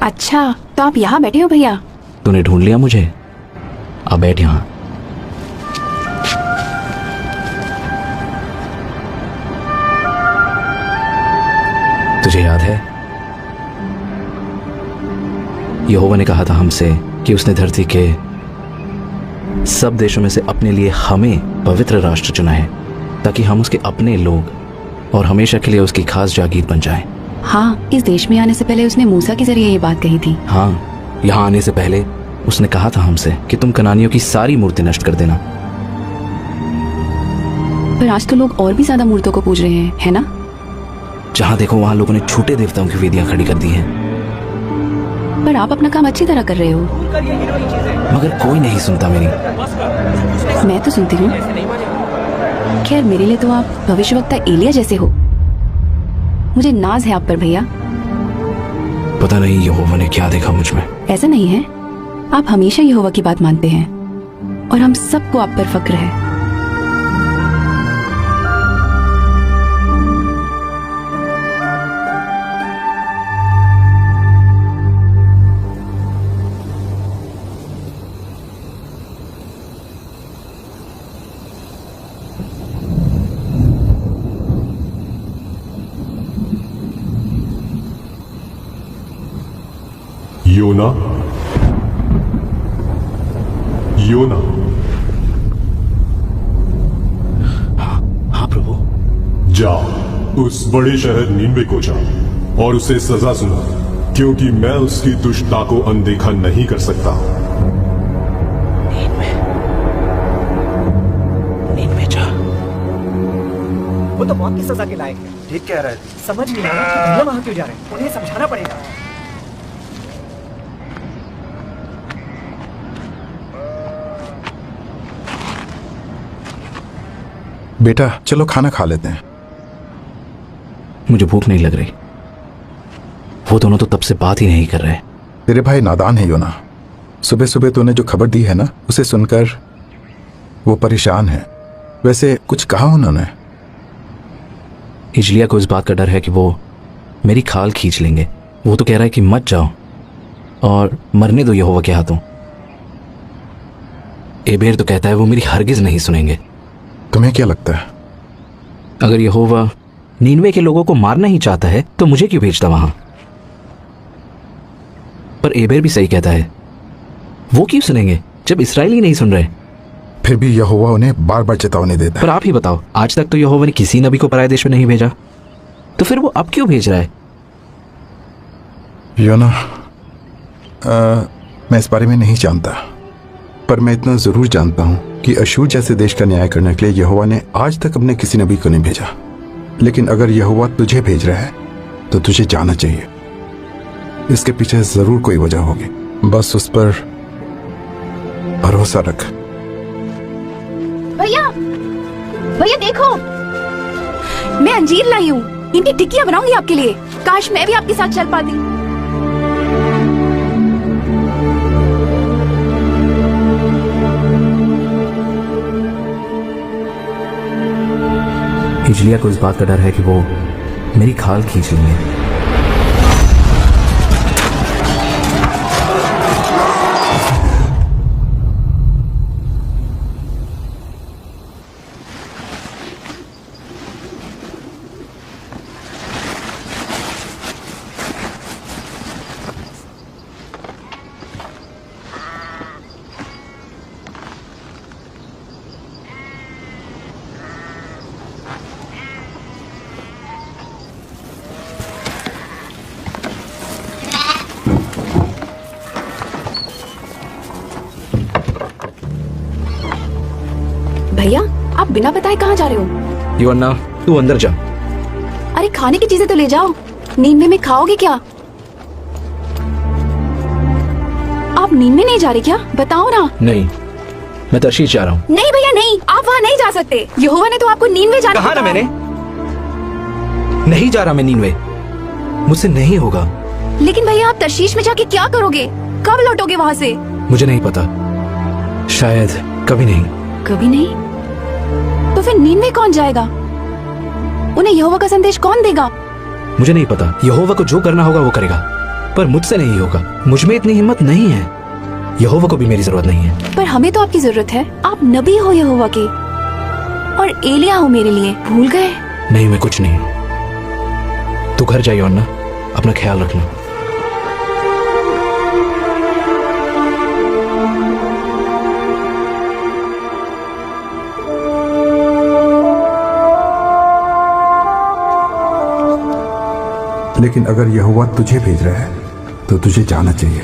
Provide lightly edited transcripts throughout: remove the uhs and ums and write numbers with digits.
अच्छा, तो आप यहाँ बैठे हो भैया? तूने ढूंढ लिया मुझे, अब बैठ यहाँ। तुझे याद है यहोवा ने कहा था हमसे कि उसने धरती के सब देशों में से अपने लिए हमें पवित्र राष्ट्र चुना है ताकि हम उसके अपने लोग और हमेशा के लिए उसकी खास जागीर बन जाएं। हाँ, इस देश में आने से पहले उसने मूसा के जरिए ये बात कही थी। हाँ, यहाँ आने से पहले उसने कहा था हमसे कि तुम कनानियों की सारी मूर्ति नष्ट कर देना। पर आज तो लोग और भी ज्यादा मूर्तों को पूज रहे हैं, है ना? जहाँ देखो वहाँ लोगों ने झूठे देवताओं की वेदियां खड़ी कर दी हैं। पर आप अपना काम अच्छी तरह कर रहे हो। मगर कोई नहीं सुनता मेरी। मैं तो सुनती हूँ। खैर, मेरे लिए तो आप भविष्यवक्ता एलिया जैसे हो। मुझे नाज है आप पर भैया। पता नहीं यहोवा ने क्या देखा मुझ में। ऐसा नहीं है, आप हमेशा यहोवा की बात मानते हैं और हम सबको आप पर फक्र है। योना, योना। हाँ प्रभु। जा, उस बड़े शहर नीनवे को जा और उसे सजा सुना, क्योंकि मैं उसकी दुष्टता को अनदेखा नहीं कर सकता। नीनवे जा। वो तो मौत की सजा के लायक है। ठीक कह रहे थे। समझ नहीं आ रहा कि भैया वहां क्यों जा रहे हैं। उन्हें समझाना पड़ेगा। बेटा चलो खाना खा लेते हैं। मुझे भूख नहीं लग रही। वो दोनों तो तब से बात ही नहीं कर रहे। तेरे भाई नादान है योना। सुबह सुबह तूने जो खबर दी है ना, उसे सुनकर वो परेशान है। वैसे कुछ कहा उन्होंने? इजलिया को इस बात का डर है कि वो मेरी खाल खींच लेंगे। वो तो कह रहा है कि मत जाओ और मरने दो यहोवा के हाथों। एबेर तो कहता है वो मेरी हरगिज नहीं सुनेंगे। तुम्हें क्या लगता है? अगर यहोवा नीनवे के लोगों को मारना ही चाहता है तो मुझे क्यों भेजता वहां? पर एबेर भी सही कहता है। वो क्यों सुनेंगे जब इस्राएली नहीं सुन रहे? फिर भी यहोवा उन्हें बार बार चेतावनी देता है। पर आप ही बताओ, आज तक तो यहोवा ने किसी नबी को पराये देश में नहीं भेजा, तो फिर वो अब क्यों भेज रहा है? योना, मैं इस बारे में नहीं जानता, पर मैं इतना जरूर जानता हूं कि अशूर जैसे देश का न्याय करने के लिए यहोवा ने आज तक अपने किसी नबी को नहीं भेजा। लेकिन अगर यहोवा तुझे भेज रहा है तो तुझे जाना चाहिए। इसके पीछे जरूर कोई वजह होगी, बस उस पर भरोसा रख। भैया, भैया देखो, मैं अंजीर लाई हूँ। इनकी टिक्कियाँ बनाऊंगी आपके लिए। काश मैं भी आपके साथ चल पाती। इजलिया को इस बात का डर है कि वो मेरी खाल खींच लेंगे। भैया, आप बिना बताए कहाँ जा रहे हो? योना, तू अंदर जा। अरे खाने की चीजें तो ले जाओ। नींद में खाओगे क्या? आप नींद में नहीं जा रहे क्या? बताओ ना। नहीं, मैं तर्शीश जा रहा हूँ। नहीं भैया नहीं, आप वहाँ नहीं जा सकते। यहोवा ने तो आपको नींद में जाने कहा ना को मैंने, नहीं जा रहा मैं नीनवे। मुझसे नहीं होगा। लेकिन भैया आप तर्शीश में जाके क्या करोगे? कब लौटोगे वहाँ से? मुझे नहीं पता, शायद कभी नहीं। कभी नहीं? तो फिर नींद में कौन जाएगा? उन्हें यहोवा का संदेश कौन देगा? मुझे नहीं पता। यहोवा को जो करना होगा वो करेगा। पर मुझसे नहीं होगा। मुझ में इतनी हिम्मत नहीं है। यहोवा को भी मेरी जरूरत नहीं है। पर हमें तो आपकी जरूरत है। आप नबी हो यहोवा के और एलिया हो मेरे लिए। भूल गए? नहीं, मैं कुछ नहीं हूं। तू घर जाइए अन्ना, अपना ख्याल रखना। लेकिन अगर यहोवा तुझे भेज रहा है तो तुझे जाना चाहिए।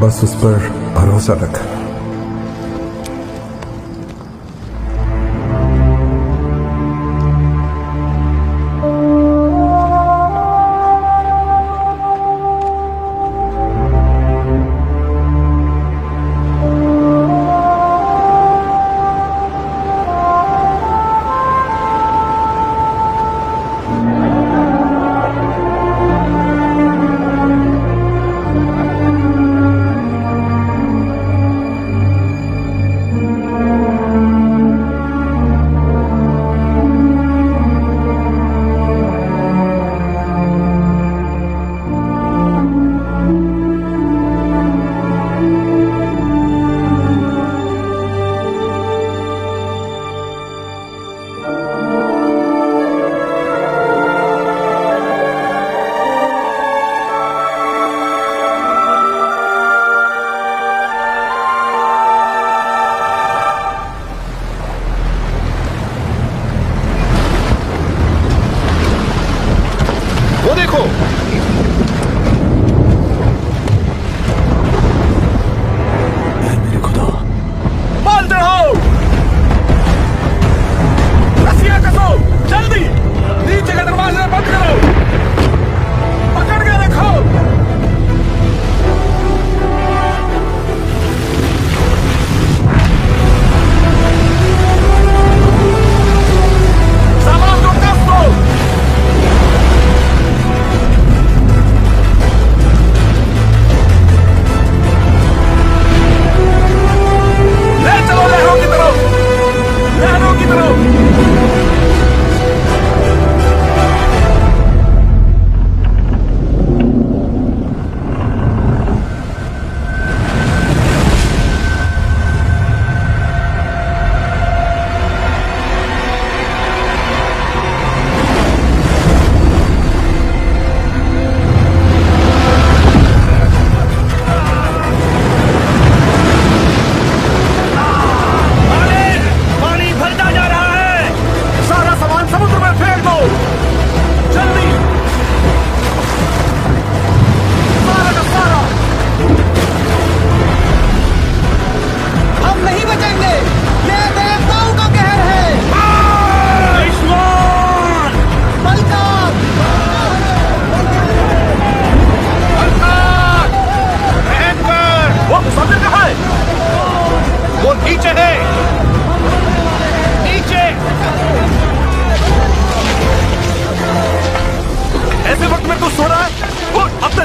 बस उस पर भरोसा रख।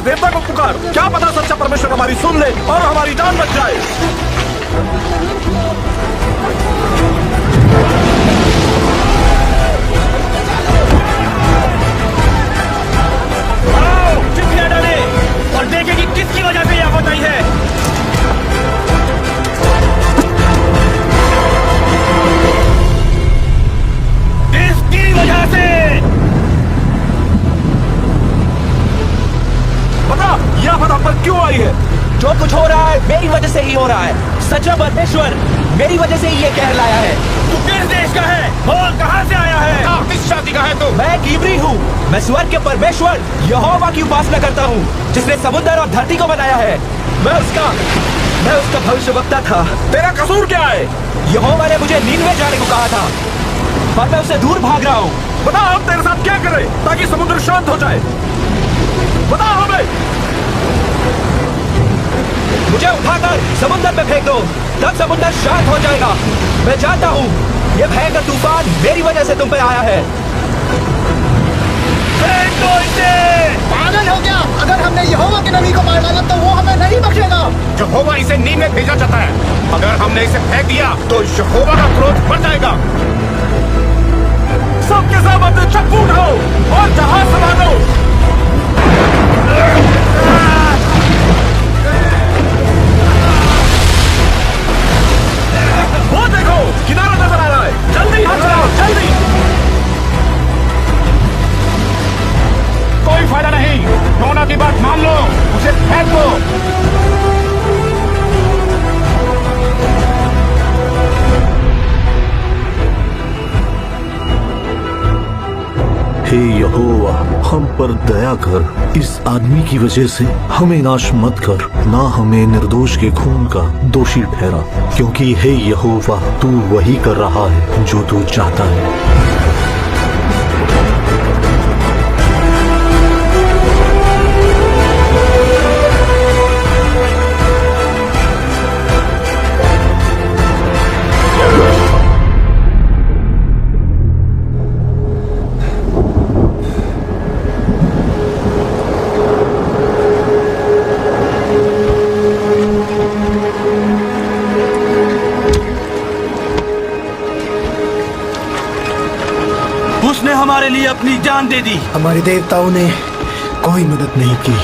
देवता को पुकार, क्या पता सच्चा परमेश्वर हमारी सुन ले और हमारी जान बच जाए। आओ, चिट्ठियां डाले और देखें कि किसकी वजह से यह आपत्ति है। किसकी वजह से? बता, यह आफत आप पर क्यों आई है? जो कुछ हो रहा है मेरी वजह से ही हो रहा है। सच्चा परमेश्वर मेरी वजह से ही ये कह लाया है। तू किस देश का है और कहां से आया है? किस जाति का है तू? मैं एक इब्री हूँ। मैं स्वर्ग के परमेश्वर यहोवा की उपासना करता हूँ, जिसने समुद्र और धरती को बनाया है। मैं उसका भविष्यवक्ता था। तेरा कसूर क्या है? यहोवा ने मुझे नीनवे जाने को कहा था, पर मैं उससे दूर भाग रहा हूँ। बता, हम तेरे साथ क्या करें ताकि समुद्र शांत हो जाए? बता हमें। मुझे उठाकर समुद्र में फेंक दो, तब समुद्र शांत हो जाएगा। मैं जानता हूँ ये भयंकर तूफान मेरी वजह से तुम पे आया है। पागल हो गया? अगर हमने यहोवा के नबी को मार डाला तो वो हमें नहीं बख्शेगा। यहोवा इसे नींद में भेजा जाता है। अगर हमने इसे फेंक दिया तो यहोवा का क्रोध बढ़ जाएगा। सबके सब अपने चप्पू उठाओ और जहाज संभालो। वो देखो किनारा नजर आ रहा है। जल्दी हाथ चलाओ, जल्दी। कोई फायदा नहीं, योना की बात मान लो, उसे फेंक दो। हे यहोवा, हम पर दया कर। इस आदमी की वजह से हमें नाश मत कर, ना हमें निर्दोष के खून का दोषी ठहरा, क्योंकि हे यहोवा, तू वही कर रहा है जो तू चाहता है। उसने हमारे लिए अपनी जान दे दी। हमारे देवताओं ने कोई मदद नहीं की।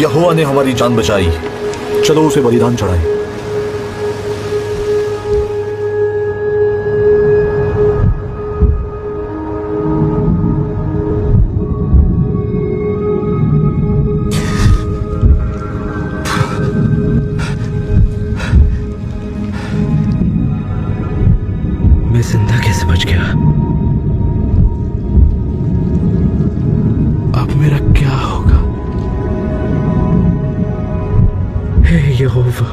यहोवा ने हमारी जान बचाई। चलो उसे बलिदान चढ़ाएं। मैं जिंदा कैसे बच गया? अब मेरा क्या होगा? हे यहोवा,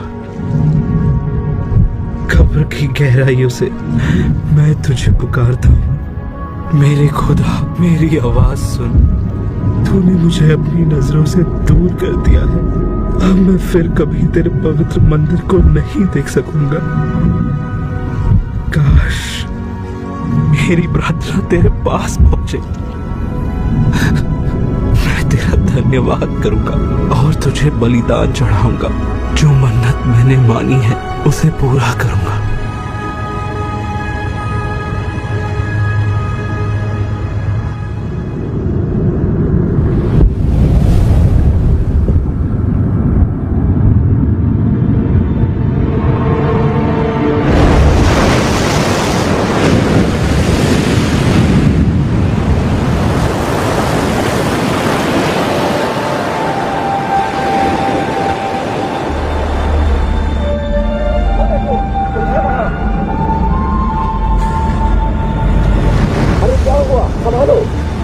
कब्र की गहराइयों से मैं तुझे पुकारता हूँ। मेरे खुदा, मेरी आवाज सुन। तूने मुझे अपनी नजरों से दूर कर दिया है। अब मैं फिर कभी तेरे पवित्र मंदिर को नहीं देख सकूंगा। काश मेरी प्रार्थना तेरे पास पहुंचे। मैं तेरा धन्यवाद करूंगा और तुझे बलिदान चढ़ाऊंगा। जो मन्नत मैंने मानी है उसे पूरा करूंगा।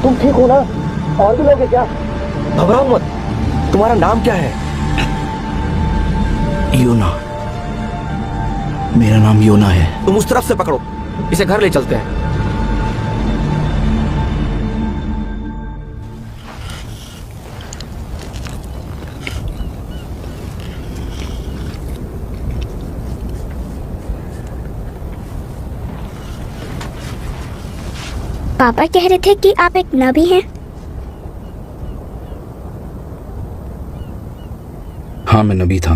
तुम ठीक हो ना? और भी लोग हैं क्या? घबराओ मत। तुम्हारा नाम क्या है? योना। मेरा नाम योना है। तुम उस तरफ से पकड़ो, इसे घर ले चलते हैं। पापा कह रहे थे कि आप एक नबी हैं। हाँ, मैं नबी था।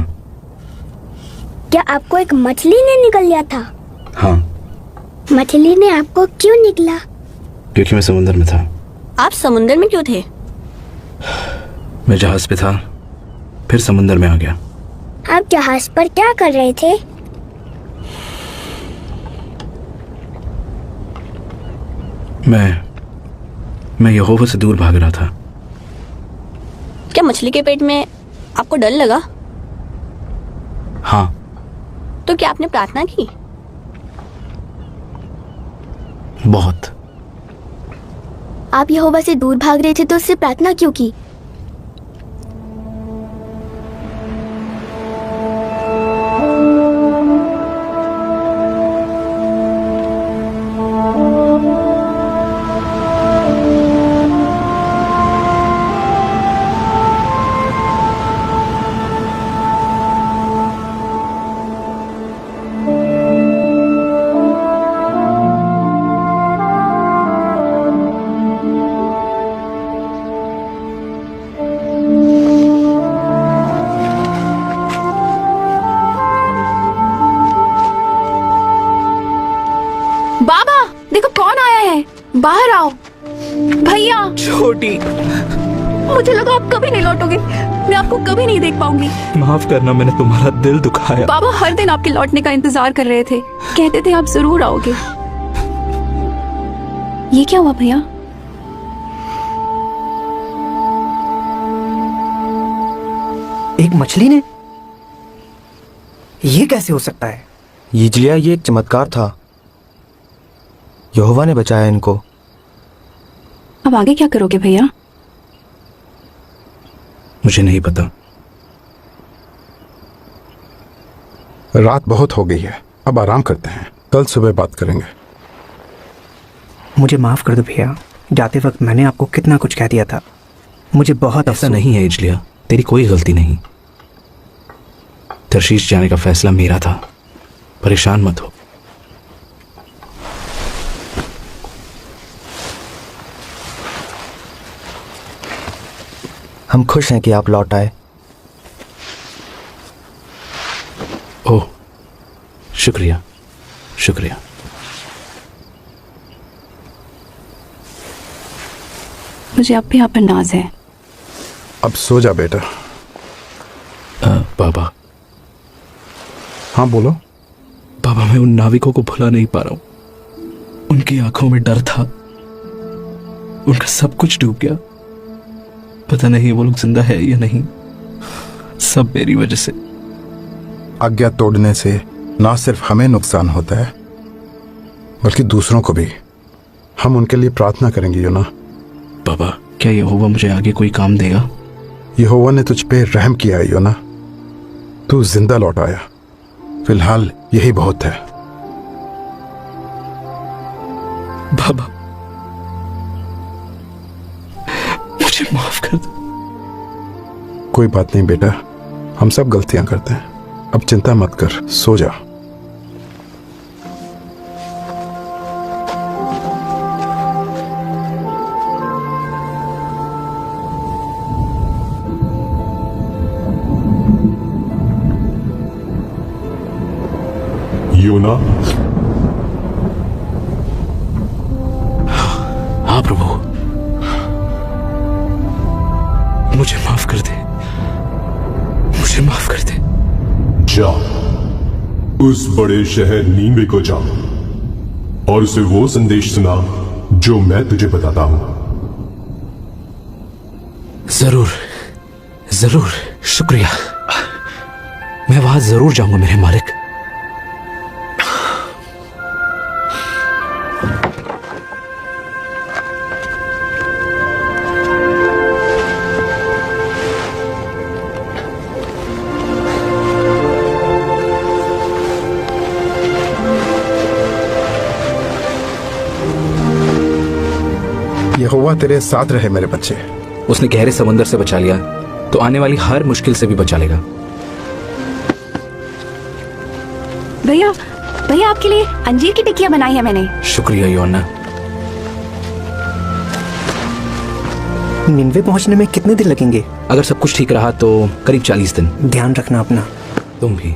क्या आपको एक मछली ने निगल लिया था? हाँ, मछली ने आपको क्यों निगला? क्योंकि मैं समुद्र में था। आप समुद्र में क्यों थे? मैं जहाज पे था, फिर समुद्र में आ गया। आप जहाज पर क्या कर रहे थे? मैं यहोवा से दूर भाग रहा था। क्या मछली के पेट में आपको डर लगा? हाँ। तो क्या आपने प्रार्थना की? बहुत। आप यहोवा से दूर भाग रहे थे तो उससे प्रार्थना क्यों की? छोटी। मुझे लगा आप कभी नहीं लौटोगे, मैं आपको कभी नहीं देख पाऊंगी। माफ करना, मैंने तुम्हारा दिल दुखाया। बाबा हर दिन आपके लौटने का इंतजार कर रहे थे, कहते थे आप जरूर आओगे। ये क्या हुआ भैया? एक मछली ने? ये कैसे हो सकता है? यिजलिया, ये एक चमत्कार था। यहोवा ने बचाया इनको। अब आगे क्या करोगे भैया? मुझे नहीं पता। रात बहुत हो गई है, अब आराम करते हैं, कल सुबह बात करेंगे। मुझे माफ कर दो भैया, जाते वक्त मैंने आपको कितना कुछ कह दिया था। मुझे बहुत ऐसा नहीं है यिजलिया, तेरी कोई गलती नहीं। तरशीश जाने का फैसला मेरा था, परेशान मत हो। हम खुश हैं कि आप लौट आए। ओह, शुक्रिया शुक्रिया। मुझे अब भी आप पर नाज है। अब सो जा बेटा। बाबा। हाँ बोलो। बाबा, मैं उन नाविकों को भुला नहीं पा रहा हूं। उनकी आंखों में डर था, उनका सब कुछ डूब गया। पता नहीं वो लोग जिंदा है या नहीं, सब मेरी वजह से। आज्ञा तोड़ने से ना सिर्फ हमें नुकसान होता है, बल्कि दूसरों को भी। हम उनके लिए प्रार्थना करेंगे योना। बाबा, क्या यहोवा मुझे आगे कोई काम देगा? यहोवा ने तुझ पे रहम किया है योना, तू जिंदा लौट आया। फिलहाल यही बहुत है। बाबा, मुझे माफ कर दो। कोई बात नहीं बेटा, हम सब गलतियां करते हैं। अब चिंता मत कर, सो जा। योना, हाँ प्रभु, मुझे माफ कर दे, मुझे माफ कर दे। जा, उस बड़े शहर नीनवे को जा और उसे वो संदेश सुना जो मैं तुझे बताता हूं। जरूर जरूर, शुक्रिया। मैं वहां जरूर जाऊंगा मेरे मालिक। यहोवा तेरे साथ रहे मेरे बच्चे। उसने गहरे समंदर से बचा लिया तो आने वाली हर मुश्किल से भी बचा लेगा। भैया भैया, आपके लिए अंजीर की टिक्कियां बनाई है मैंने। शुक्रिया योना। निन्वे पहुंचने में कितने दिन लगेंगे? अगर सब कुछ ठीक रहा तो करीब 40 दिन। ध्यान रखना अपना। तुम भी।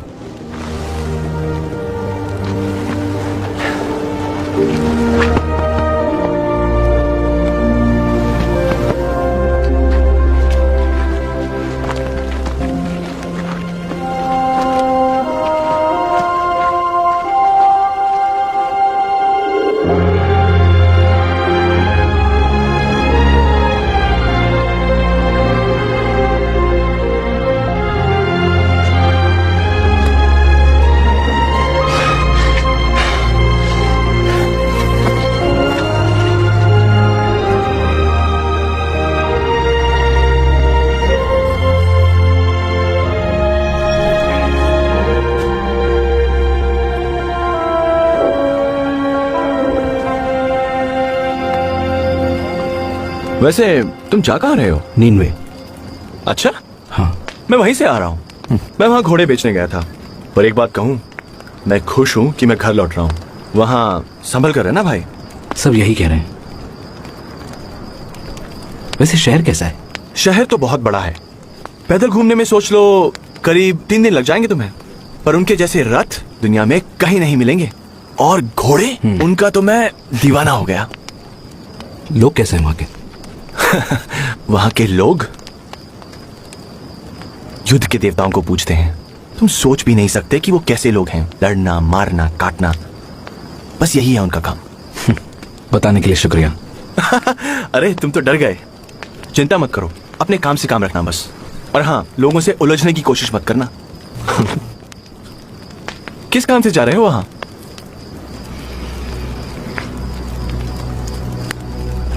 वैसे तुम जा कहाँ रहे हो? नीनवे। अच्छा, हाँ। मैं वहीं से आ रहा हूँ। मैं वहाँ घोड़े बेचने गया था। पर एक बात कहूँ, मैं खुश हूँ कि मैं घर लौट रहा हूँ। वहाँ संभल कर रहना भाई। सब यही कह रहे हैं। वैसे शहर कैसा है? शहर तो बहुत बड़ा है। पैदल घूमने में सोच लो करीब 3 दिन लग जाएंगे तुम्हें। पर उनके जैसे रथ दुनिया में कहीं नहीं मिलेंगे। और घोड़े, उनका तो मैं दीवाना हो गया। लोग कैसे हैं वहां के? वहां के लोग युद्ध के देवताओं को पूजते हैं। तुम सोच भी नहीं सकते कि वो कैसे लोग हैं। लड़ना, मारना, काटना, बस यही है उनका काम। बताने के लिए शुक्रिया। अरे तुम तो डर गए। चिंता मत करो, अपने काम से काम रखना बस। और हाँ, लोगों से उलझने की कोशिश मत करना। किस काम से जा रहे हो वहां?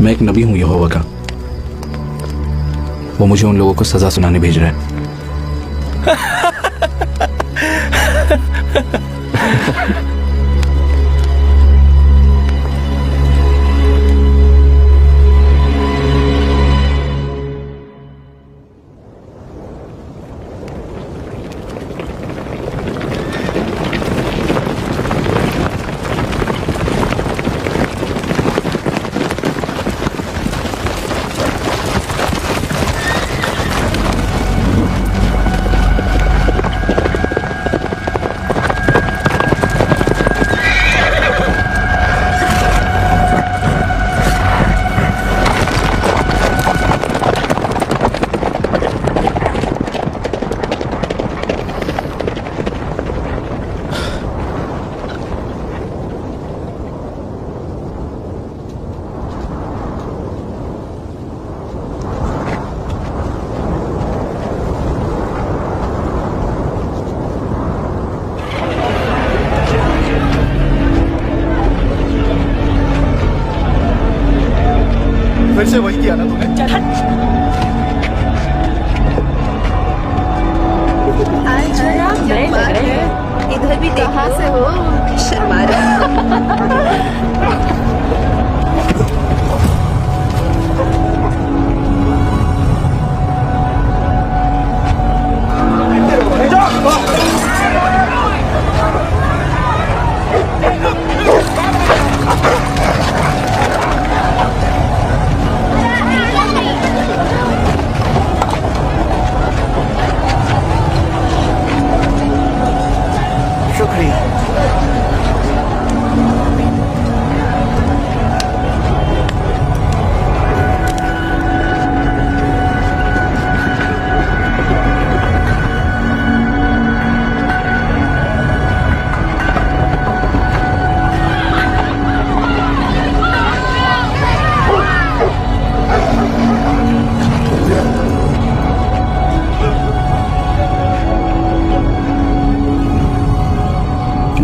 मैं एक नबी हूं यहोवा का। वो मुझे उन लोगों को सजा सुनाने भेज रहा है। फिर से वही किया ना तूने। इधर भी कहाँ से हो? शर्मा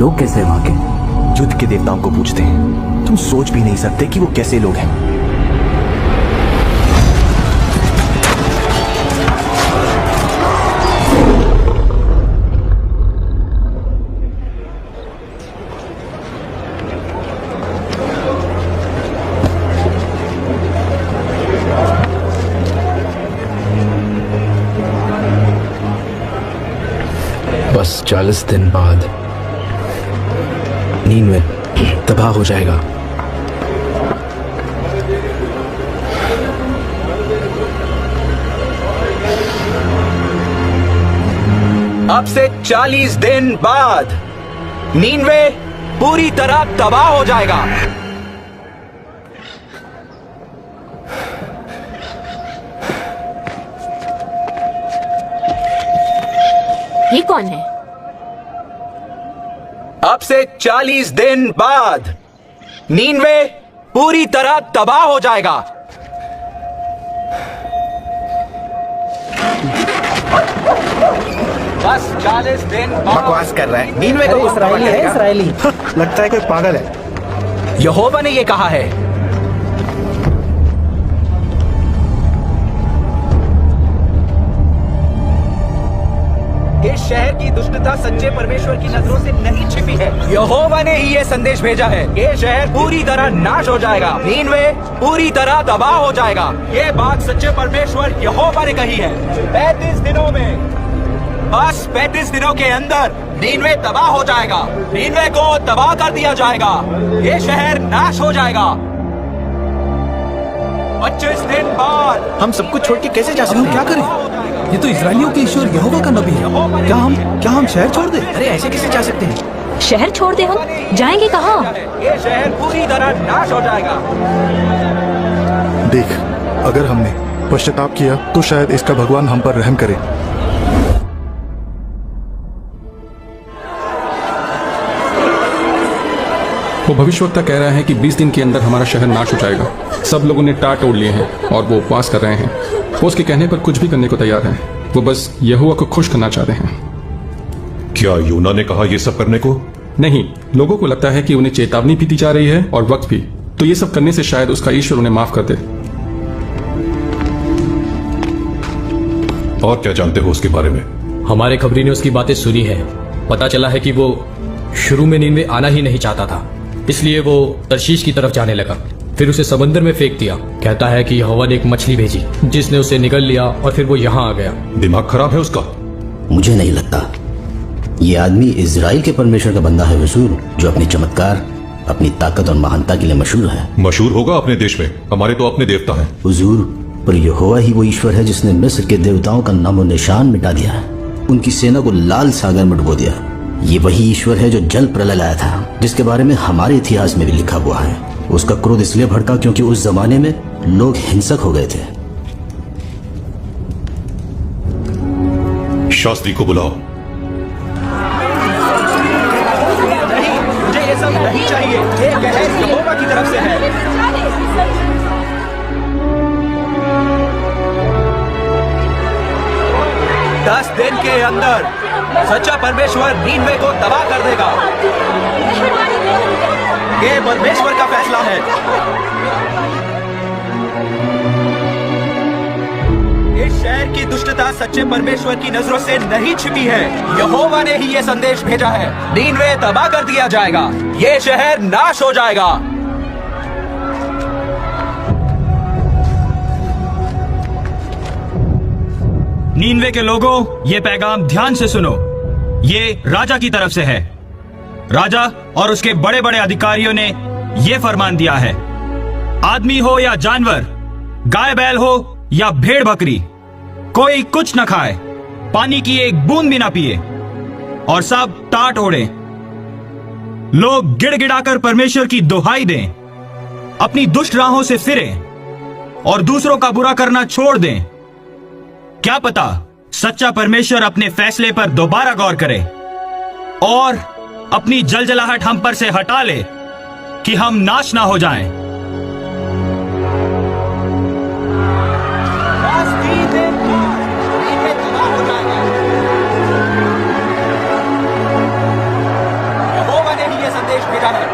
लोग कैसे हैं वहां के? युद्ध के देवताओं को पूजते हैं। तुम सोच भी नहीं सकते कि वो कैसे लोग हैं। बस 40 दिन बाद नीनवे तबाह हो जाएगा। अब से 40 दिन बाद नीनवे पूरी तरह तबाह हो जाएगा। ये कौन है? अब से 40 दिन बाद नीनवे पूरी तरह तबाह हो जाएगा। बस 40 दिन बकवास कर रहा है। नीनवे को इसराइली है, इसराइली। लगता है कोई पागल है। यहोवा ने ये कहा है। इस शहर की दुष्टता सच्चे परमेश्वर की नजरों से नहीं छिपी है। यहोवा ने ही ये संदेश भेजा है। ये शहर पूरी तरह नाश हो जाएगा। नीनवे पूरी तरह तबाह हो जाएगा। ये बात सच्चे परमेश्वर यहोवा ने कही है। 35 दिनों में, बस 35 दिनों के अंदर नीनवे तबाह हो जाएगा। नीनवे को तबाह कर दिया जाएगा। ये शहर नाश हो जाएगा। 25 दिन बाद हम सब कुछ छोड़ के कैसे जा सकते हैं? क्या करें? ये तो इजरायलियों के ईश्वर यहोवा का नबी है। क्या हम शहर छोड़ दें? अरे ऐसे कैसे जा सकते हैं? शहर छोड़ दे? हम जाएंगे कहाँ? ये शहर पूरी तरह नाश हो जाएगा। देख, अगर हमने पश्चाताप किया तो शायद इसका भगवान हम पर रहम करे। वो भविष्यवक्ता कह रहा है कि 20 दिन के अंदर हमारा शहर नाश हो जाएगा। सब लोगों ने टाट तोड़ लिए हैं और वो उपवास कर रहे हैं। वो उसके कहने पर कुछ भी करने को तैयार हैं। वो बस यहोवा को खुश करना चाहते हैं। क्या यूना ने कहा ये सब करने को? नहीं, लोगों को लगता है कि उन्हें चेतावनी भी दी जा रही है और वक्त भी। तो ये सब करने से शायद उसका ईश्वर उन्हें माफ कर दे। और क्या जानते हो उसके बारे में? हमारे खबरी ने उसकी बातें सुनी है। पता चला है कि वो शुरू में नीनवे आना ही नहीं चाहता था, इसलिए वो तर्शीश की तरफ जाने लगा। फिर उसे समंदर में फेंक दिया। कहता है कि यहोवा ने एक मछली भेजी जिसने उसे निगल लिया और फिर वो यहाँ आ गया। दिमाग खराब है उसका। मुझे नहीं लगता। ये आदमी इजराइल के परमेश्वर का बंदा है हुजूर, जो अपने चमत्कार, अपनी ताकत और महानता के लिए मशहूर है। मशहूर होगा अपने देश में, हमारे तो अपने देवता हैं। हुजूर, पर यहोवा ही वो ईश्वर है जिसने मिस्र के देवताओं का नामो निशान मिटा दिया है, उनकी सेना को लाल सागर में डुबो दिया। ये वही ईश्वर है जो जल प्रलय लाया था, जिसके बारे में हमारे इतिहास में भी लिखा हुआ है। उसका क्रोध इसलिए भड़का क्योंकि उस जमाने में लोग हिंसक हो गए थे। शास्त्री को बुलाओ। नहीं, मुझे ये सब नहीं चाहिए। ये कहर यहोवा की तरफ से है। 10 दिन के अंदर सच्चा परमेश्वर नीनवे को तबाह कर देगा। ये परमेश्वर का फैसला है। इस शहर की दुष्टता सच्चे परमेश्वर की नजरों से नहीं छिपी है। यहोवा ने ही ये संदेश भेजा है। नीनवे तबाह कर दिया जाएगा। ये शहर नाश हो जाएगा। नीनवे के लोगों, ये पैगाम ध्यान से सुनो। ये राजा की तरफ से है। राजा और उसके बड़े बड़े अधिकारियों ने ये फरमान दिया है, आदमी हो या जानवर, गाय बैल हो या भेड़ बकरी, कोई कुछ न खाए, पानी की एक बूंद भी ना पिए और सब टाट ओढ़े। लोग गिड़गिड़ाकर परमेश्वर की दुहाई दें, अपनी दुष्ट राहों से फिरें और दूसरों का बुरा करना छोड़ दें। क्या पता सच्चा परमेश्वर अपने फैसले पर दोबारा गौर करे और अपनी जलजलाहट हम पर से हटा ले कि हम नाश ना हो जाएं। यहोवा ने ही ये संदेश भेजा है।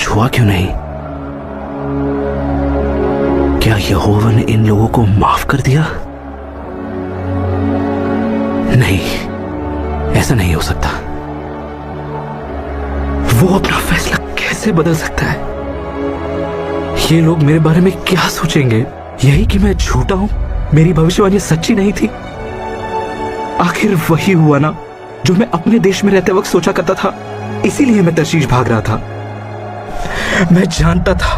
हुआ क्यों नहीं? क्या यहोवा ने इन लोगों को माफ कर दिया? नहीं, ऐसा नहीं हो सकता। वो अपना फैसला कैसे बदल सकता है? ये लोग मेरे बारे में क्या सोचेंगे? यही कि मैं झूठा हूं, मेरी भविष्यवाणी सच्ची नहीं थी। आखिर वही हुआ ना जो मैं अपने देश में रहते वक्त सोचा करता था। इसीलिए मैं तर्शीश भाग रहा था। मैं जानता था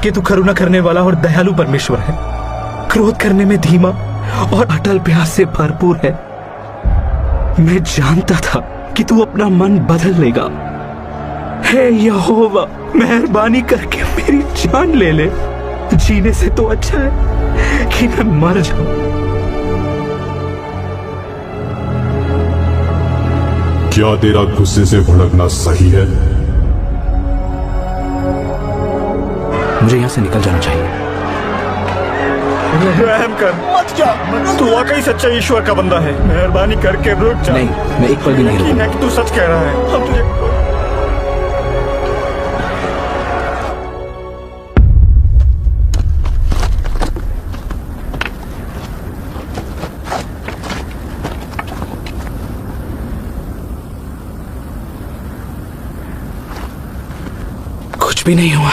कि तू करुणा करने वाला और दयालु परमेश्वर है, क्रोध करने में धीमा और अटल प्यास से भरपूर है। मैं जानता था कि तू अपना मन बदल लेगा। हे यहोवा, मेहरबानी करके मेरी जान ले ले। जीने से तो अच्छा है कि मैं मर जाऊं। क्या तेरा गुस्से से भड़कना सही है? मुझे यहां से निकल जाना चाहिए। रहम कर, मत जा। तू वाकई सच्चा ईश्वर का बंदा है। मेहरबानी करके रुक जा। नहीं, मैं एक पल भी नहीं रुकूंगा। कि तू सच कह रहा है। हम तुझे कुछ भी नहीं हुआ।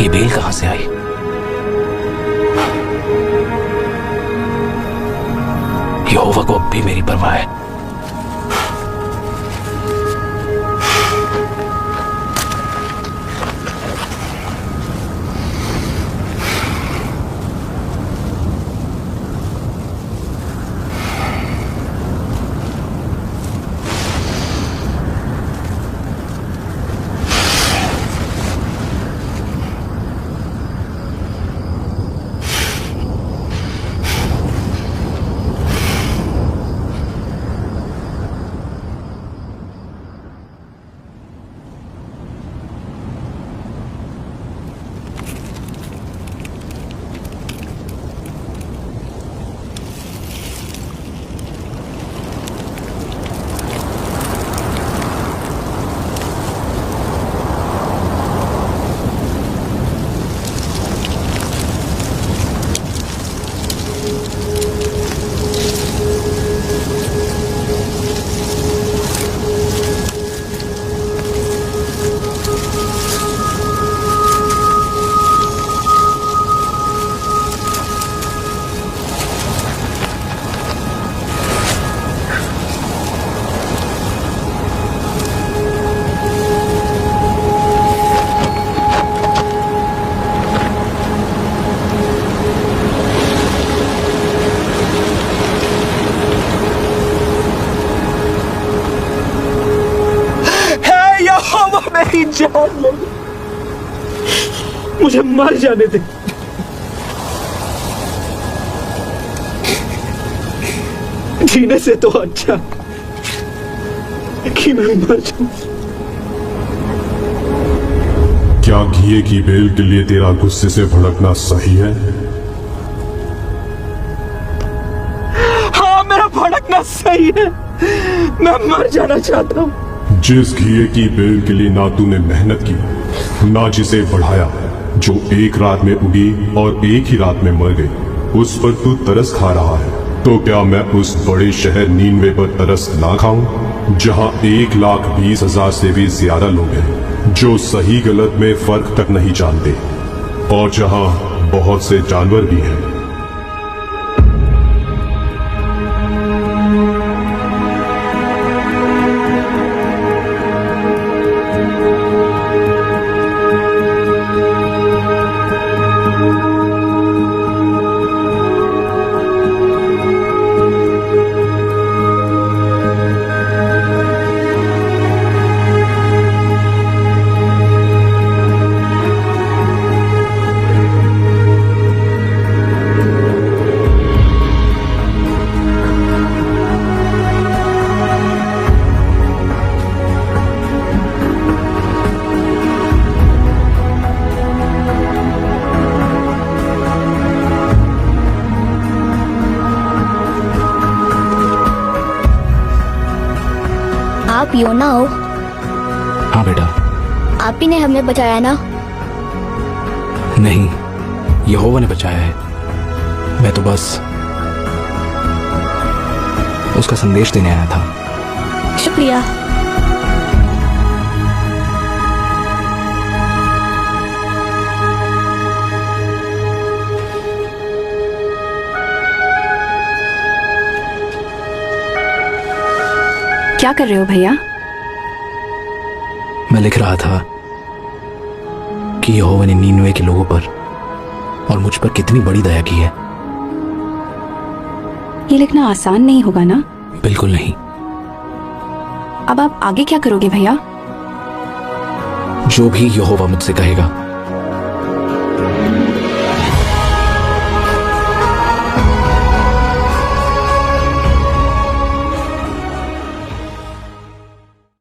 ये बेल कहां से आई? यहोवा को अब भी मेरी परवाह है। मेरी जान ले, मुझे मर जाने दे। जीने से तो अच्छा कि मैं मर जाऊं। क्या घिए की बेल के लिए तेरा गुस्से से भड़कना सही है? हाँ, मेरा भड़कना सही है। मैं मर जाना चाहता हूं। जिस घिए की बेल के लिए ना तूने मेहनत की, ना जिसे बढ़ाया, जो एक रात में उगी और एक ही रात में मर गई, उस पर तू तरस खा रहा है, तो क्या मैं उस बड़े शहर नीनवे पर तरस ना खाऊं, जहां 1,20,000 से भी ज्यादा लोग हैं जो सही गलत में फर्क तक नहीं जानते, और जहां बहुत से जानवर भी हैं। आप योना हो? हाँ बेटा। आप ही ने हमें बचाया ना? नहीं, यहोवा ने बचाया है। मैं तो बस उसका संदेश देने आया था। शुक्रिया। क्या कर रहे हो भैया? मैं लिख रहा था कि यहोवा ने नीनवे के लोगों पर और मुझ पर कितनी बड़ी दया की है। ये लिखना आसान नहीं होगा ना? बिल्कुल नहीं। अब आप आगे क्या करोगे भैया? जो भी यहोवा मुझसे कहेगा